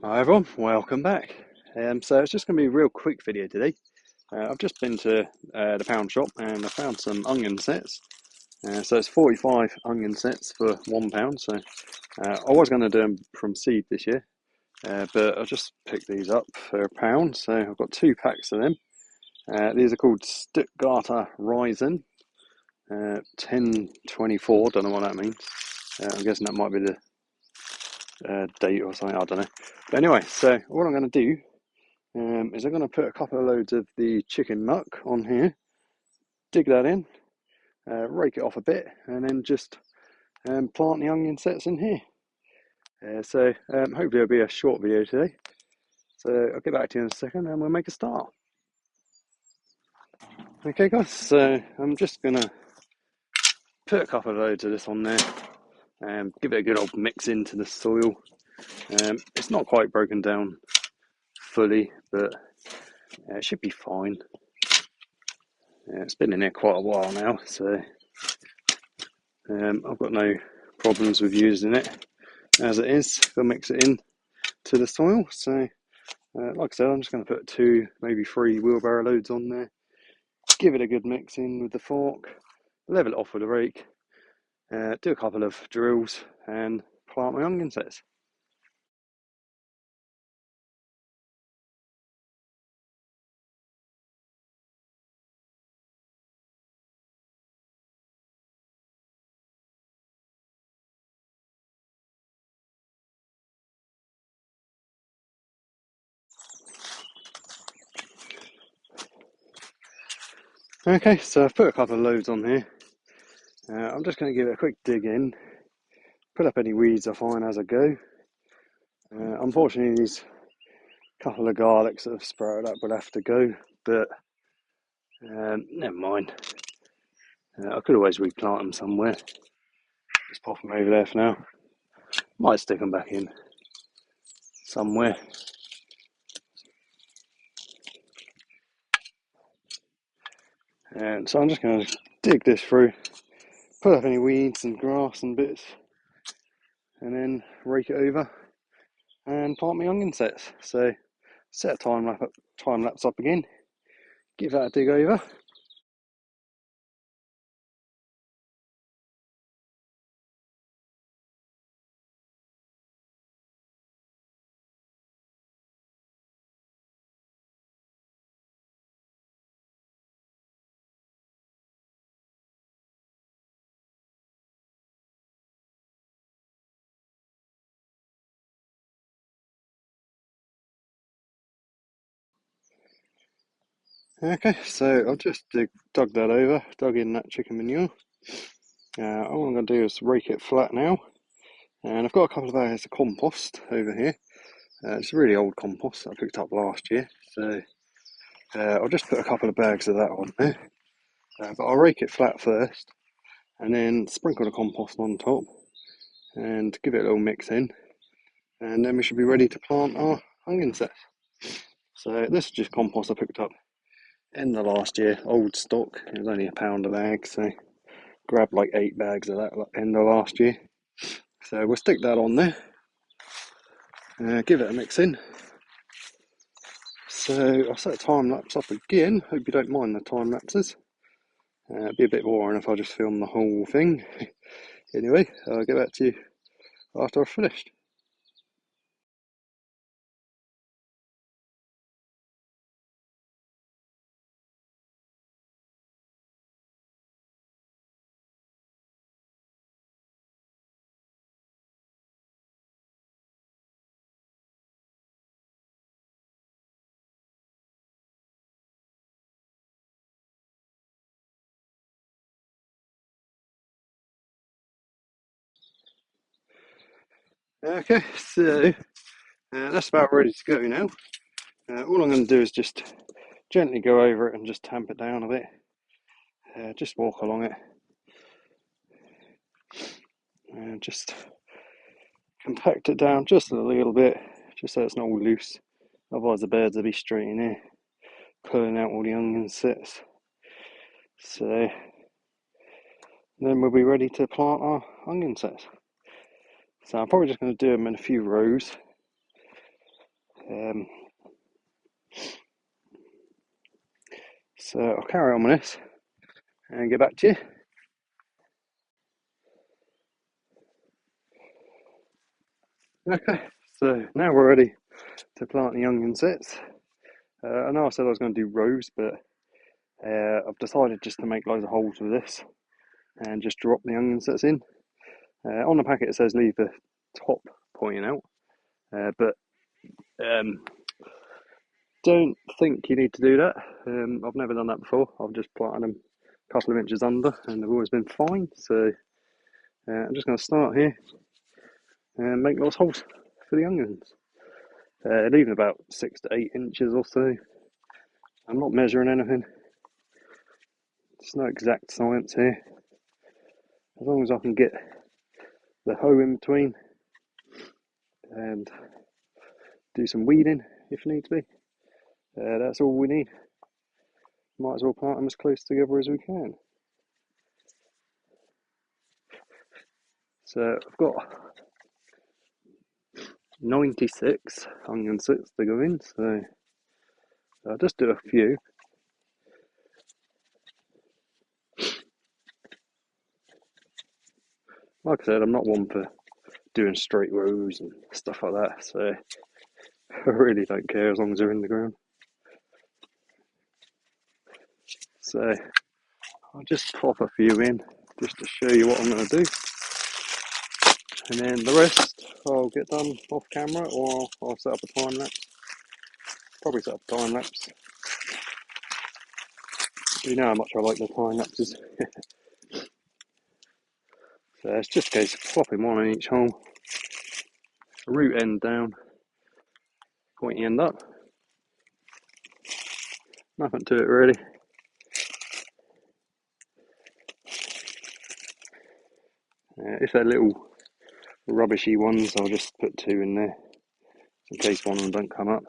Hi everyone, welcome back. So it's just going to be a real quick video today. I've just been to the pound shop and I found some onion sets. So it's 45 onion sets for £1. So I was going to do them from seed this year, but I just picked these up for £1. So I've got 2 packs of them. These are called Stuttgarter Rising 1024. Don't know what that means. I'm guessing that might be the date or something. I don't know. But anyway, so what I'm going to do is I'm going to put a couple of loads of the chicken muck on here, dig that in, rake it off a bit, and then just plant the onion sets in here. Hopefully it'll be a short video today. So I'll get back to you in a second and we'll make a start. Okay guys, so I'm just going to put a couple of loads of this on there and give it a good old mix into the soil. It's not quite broken down fully, but it should be fine. It's been in here quite a while now, so I've got no problems with using it as it is. I'll mix it in to the soil. So, like I said, I'm just going to put 2, maybe 3 wheelbarrow loads on there. Give it a good mix in with the fork. Level it off with a rake. Do a couple of drills and plant my onion sets. Okay, so I've put a couple of loads on here. I'm just going to give it a quick dig in, put up any weeds I find as I go. Unfortunately, these couple of garlics that have sprouted up will have to go, but never mind. I could always replant them somewhere. Just pop them over there for now. Might stick them back in somewhere. And so I'm just going to dig this through, put up any weeds and grass and bits, and then rake it over and plant my onion sets. So set a time lapse up again, give that a dig over. Okay, so I've just dug that over, dug in that chicken manure. All I'm going to do is rake it flat now, and I've got a couple of bags of compost over here. It's really old compost that I picked up last year, so I'll just put a couple of bags of that on there. But I'll rake it flat first, and then sprinkle the compost on top, and give it a little mix in, and then we should be ready to plant our onion sets. So this is just compost I picked up in the last year, old stock. It was only £1 a bag, so grabbed like 8 bags of that end of last year. So we'll stick that on there, give it a mix in. So I'll set a time lapse up again. Hope you don't mind the time lapses. It'd be a bit boring if I just film the whole thing. Anyway, I'll get back to you after I've finished. Okay, so that's about ready to go now. All I'm going to do is just gently go over it and just tamp it down a bit. Just walk along it and just compact it down just a little bit, just so it's not all loose. Otherwise the birds will be straight in here, pulling out all the onion sets. So then we'll be ready to plant our onion sets. So I'm probably just going to do them in a few rows. Um, so I'll carry on with this and get back to you. Okay, so now we're ready to plant the onion sets. I know I said I was going to do rows, but I've decided just to make loads of holes with this and just drop the onion sets in. On the packet it says leave the top pointing out, but don't think you need to do that. I've never done that before. I've just planted them a couple of inches under and they've always been fine. So I'm just going to start here and make lots of holes for the onions. Leaving about 6 to 8 inches or so. I'm not measuring anything. There's no exact science here. As long as I can get the hoe in between and do some weeding if need be. That's all we need. Might as well plant them as close together as we can. So I've got 96 onion sets to go in, so I'll just do a few. Like I said, I'm not one for doing straight rows and stuff like that, so I really don't care as long as they're in the ground. So I'll just pop a few in just to show you what I'm going to do. And then the rest I'll get done off camera, or I'll set up a time lapse. Probably set up a time lapse. You know how much I like the time lapses. So it's just a case of plopping one in each hole, root end down, pointy end up. Nothing to it really. If they're little rubbishy ones, I'll just put 2 in there in case one of them don't come up.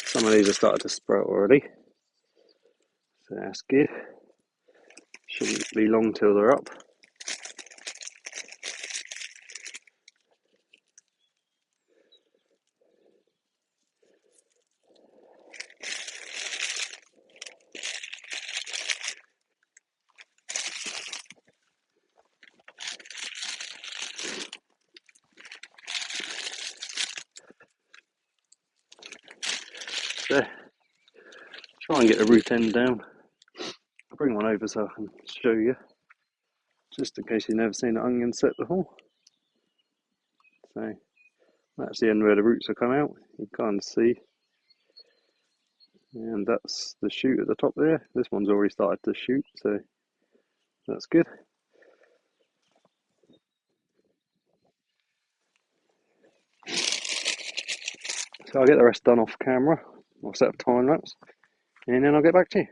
Some of these have started to sprout already, so that's good. Shouldn't be long till they're up. So try and get the root end down. I'll bring one over so I can show you, just in case you've never seen an onion set before. So that's the end where the roots will come out. You can't see. And that's the shoot at the top there. This one's already started to shoot, so that's good. So I'll get the rest done off camera. I'll set up a time lapse and then I'll get back to you.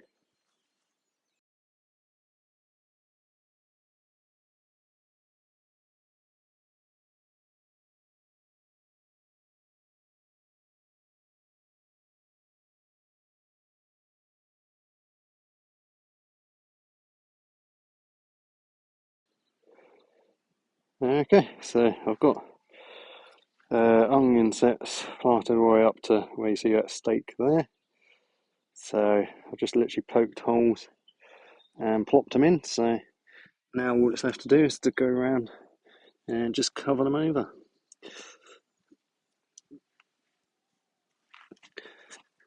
Okay, so I've got onion sets planted all the way up to where you see that stake there. So I've just literally poked holes and plopped them in. So now all it's left to do is to go around and just cover them over.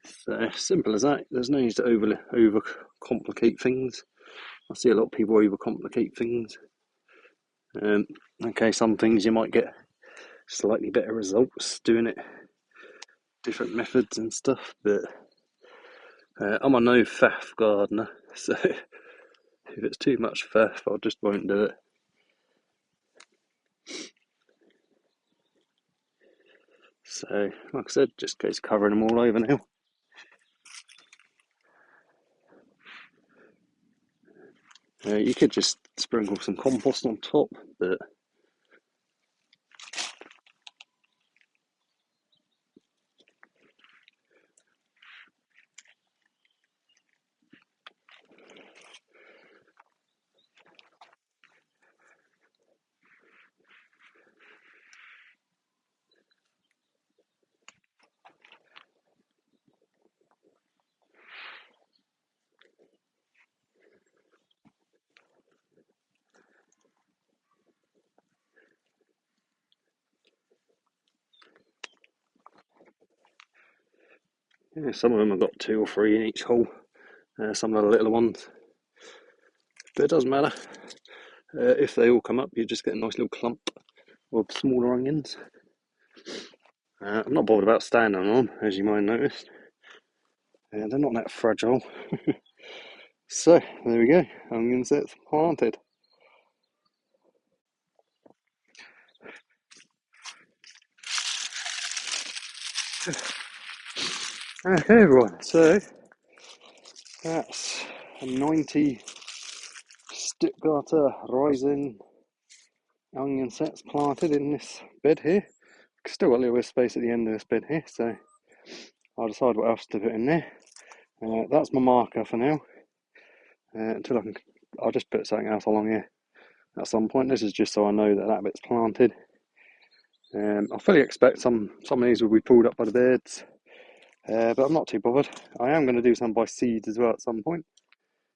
So simple as that. There's no need to over complicate things. I see a lot of people overcomplicate things. Okay, some things you might get slightly better results doing it different methods and stuff, but I'm a no faff gardener, so if it's too much faff, I just won't do it. So, like I said, just goes covering them all over now. You could just sprinkle some compost on top, but Yeah, some of them have got 2 or 3 in each hole, some of the little ones, but it doesn't matter. If they all come up, you just get a nice little clump of smaller onions. I'm not bothered about standing on them, as you might have noticed. They're not that fragile. So, there we go, onion sets planted. Okay everyone, so that's a 90 Stuttgarter rising onion sets planted in this bed here. Still got a little bit of space at the end of this bed here, so I'll decide what else to put in there. That's my marker for now. Until I'll just put something else along here at some point. This is just so I know that bit's planted. I fully expect some of these will be pulled up by the birds, but I'm not too bothered. I am going to do some by seeds as well at some point.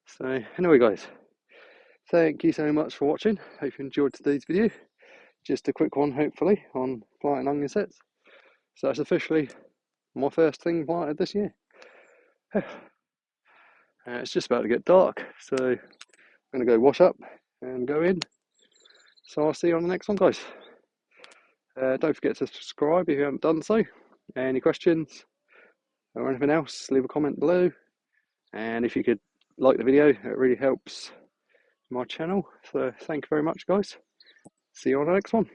So anyway guys, thank you so much for watching. Hope you enjoyed today's video. Just a quick one hopefully on planting onion sets. So that's officially my first thing planted this year. It's just about to get dark, so I'm going to go wash up and go in. So I'll see you on the next one guys. Don't forget to subscribe if you haven't done so. Any questions or anything else, leave a comment below. And if you could like the video, it really helps my channel. So thank you very much guys. See you on the next one.